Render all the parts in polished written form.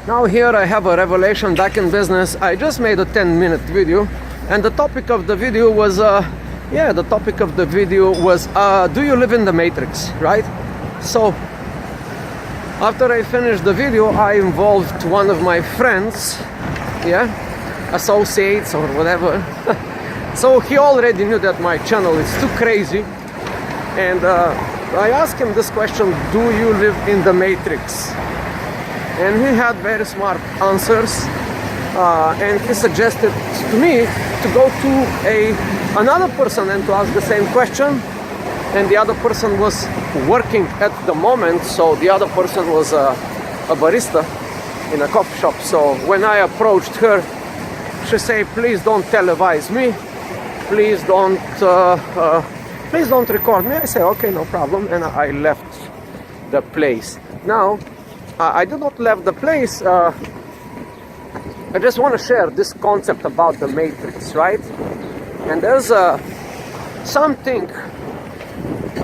Now here I have a revelation back in business. I just made a 10-minute video, and the topic of the video was, do you live in the Matrix, right? So, after I finished the video, I involved one of my friends, associates or whatever. So he already knew that my channel is too crazy, and I asked him this question: do you live in the Matrix? And he had very smart answers, and he suggested to me to go to another person and to ask the same question. And the other person was working at the moment, so the other person was a barista in a coffee shop. So when I approached her, she said, "Please don't televise me. Please don't record me." I say, "Okay, no problem," and I left the place. Now, I did not leave the place. I just want to share this concept about the Matrix, right? And there's something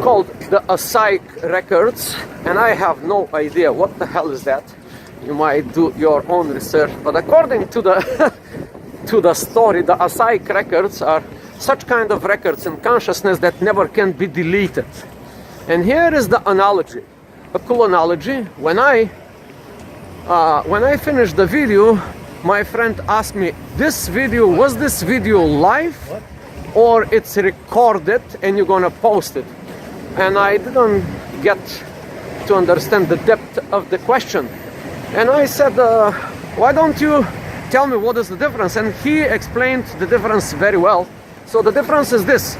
called the Asaic records, and I have no idea what the hell is that. You might do your own research, but according to the to the story, the Asaic records are such kind of records in consciousness that never can be deleted. And here is the analogy, a cool analogy. When I finished the video, my friend asked me, was this video live or it's recorded and you're gonna post it? And I didn't get to understand the depth of the question. And I said, why don't you tell me what is the difference? And he explained the difference very well. So the difference is this,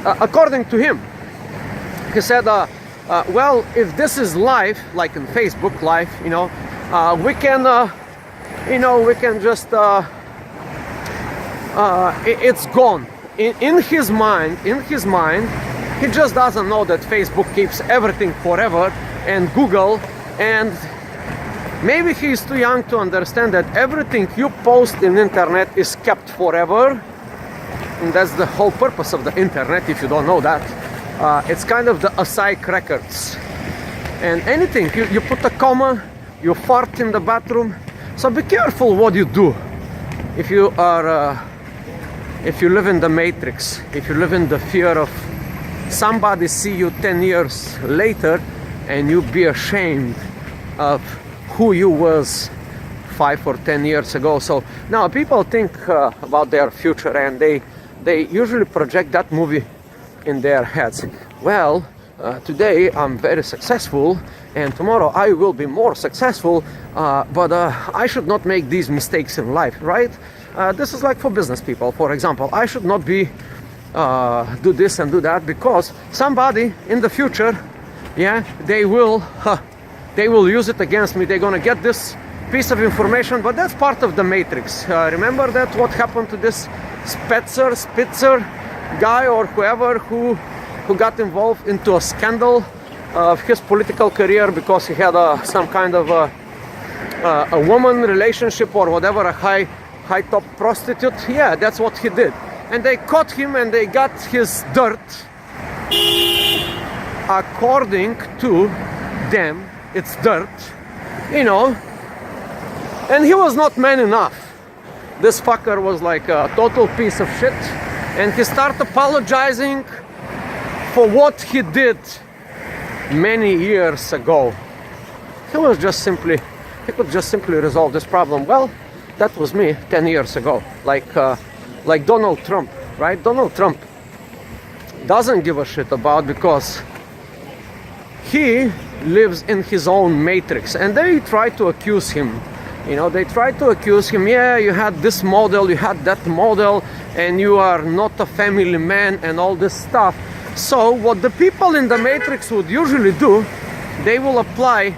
according to him. He said, well, if this is live, like in Facebook Live, we can just, it's gone. In his mind, he just doesn't know that Facebook keeps everything forever, and Google, and maybe he's too young to understand that everything you post in internet is kept forever. And that's the whole purpose of the internet, if you don't know that. It's kind of the Asaic records. And anything, you put a comma, you fart in the bathroom. So be careful what you do. If you live in the Matrix, if you live in the fear of somebody see you 10 years later and you be ashamed of who you was 5 or 10 years ago. So now people think about their future, and they usually project that movie in their heads. Well, today I'm very successful, and tomorrow I will be more successful, but I should not make these mistakes in life, right? This is like for business people, for example. I should not be do this and do that, because somebody in the future, they will use it against me. They're gonna get this piece of information, but that's part of the Matrix. Remember that what happened to this Spitzer guy or whoever who got involved into a scandal of his political career because he had some kind of a woman relationship or whatever, a high top prostitute. Yeah, that's what he did. And they caught him and they got his dirt. According to them, it's dirt, and he was not man enough. This fucker was like a total piece of shit, and he started apologizing for what he did many years ago. He could just simply resolve this problem. Well, that was me 10 years ago, like Donald Trump, right? Donald Trump doesn't give a shit about, because he lives in his own matrix, and they try to accuse him. They try to accuse him, you had this model, you had that model, and you are not a family man and all this stuff. So what the people in the Matrix would usually do, they will apply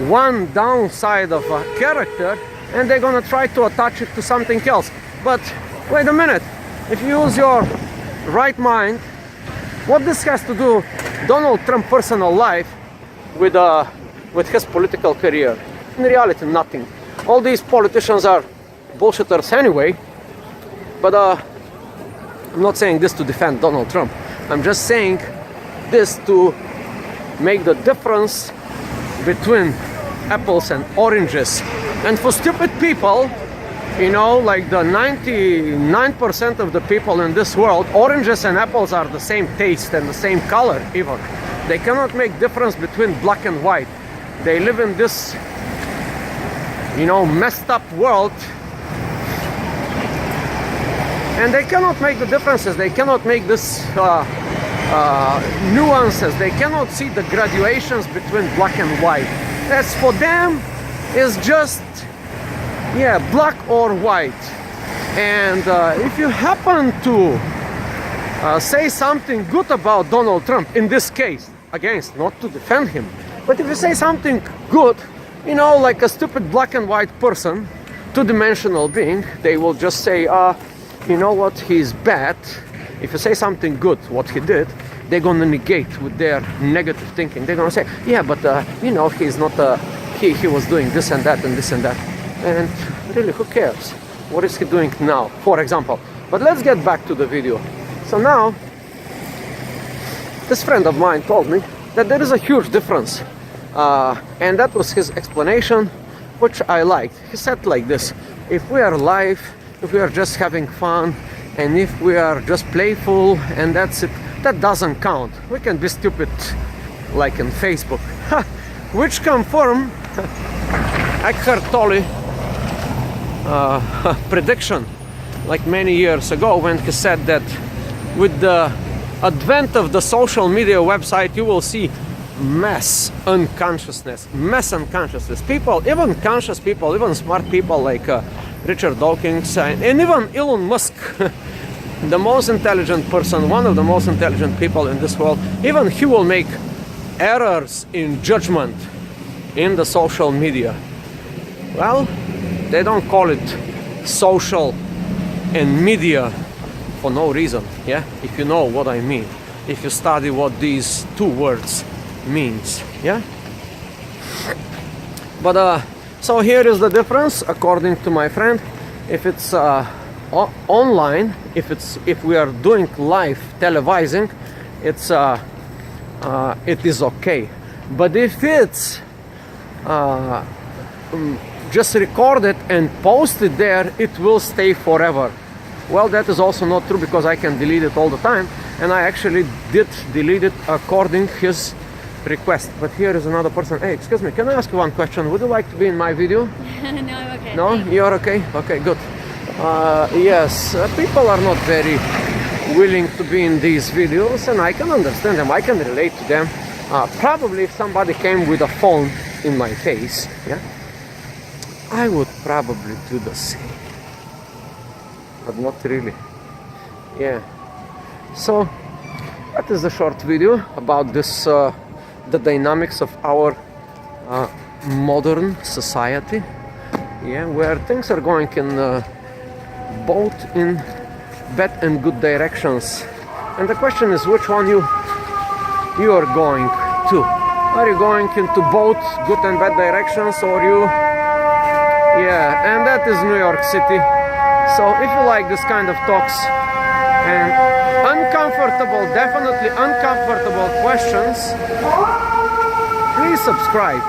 one downside of a character and they're gonna try to attach it to something else. But wait a minute, if you use your right mind, what this has to do Donald Trump personal life with his political career? In reality, nothing. All these politicians are bullshitters anyway, but I'm not saying this to defend Donald Trump. I'm just saying this to make the difference between apples and oranges. And for stupid people, you know, like the 99% of the people in this world, oranges and apples are the same taste and the same color even. They cannot make difference between black and white. They live in this, you know, messed up world, and they cannot make the differences. They cannot make this nuances. They cannot see the graduations between black and white. As for them, it's just, yeah, black or white. And if you happen to say something good about Donald Trump, in this case, against, not to defend him, but if you say something good, you know, like a stupid black and white person, two-dimensional being, they will just say, you know what, he's bad. If you say something good, what he did, they're gonna negate with their negative thinking. They're gonna say, yeah, but you know, he's not he was doing this and that and this and that. And really, who cares? What is he doing now, for example? But let's get back to the video. So now, this friend of mine told me that there is a huge difference. And that was his explanation, which I liked. He said like this: if we are live, if we are just having fun, and if we are just playful, and that's it, that doesn't count. We can be stupid, like in Facebook. Which confirm Eckhart Tolle prediction, like many years ago, when he said that with the advent of the social media website, you will see mass unconsciousness. People, even conscious people, even smart people like Richard Dawkins and even Elon Musk, the most intelligent person, one of the most intelligent people in this world, even he will make errors in judgment in the social media. Well, they don't call it social and media for no reason, yeah? If you know what I mean, if you study what these two words means, yeah? But so here is the difference according to my friend. If it's online, if we are doing live televising, it is okay. But if it's just recorded and posted there, it will stay forever. Well, that is also not true, because I can delete it all the time, and I actually did delete it according his request. But here is another person. Hey, excuse me, can I ask you one question? Would you like to be in my video? No, I'm okay. No? You're okay? Okay, good. Yes, people are not very willing to be in these videos, and I can understand them. I can relate to them. Probably if somebody came with a phone in my face, yeah, I would probably do the same. But not really. Yeah. So that is a short video about this, the dynamics of our modern society. Yeah, where things are going in both in bad and good directions. And the question is, which one you are going to? Are you going into both good and bad directions, or you? Yeah, and that is New York City. So if you like this kind of talks and uncomfortable, definitely uncomfortable questions, please subscribe.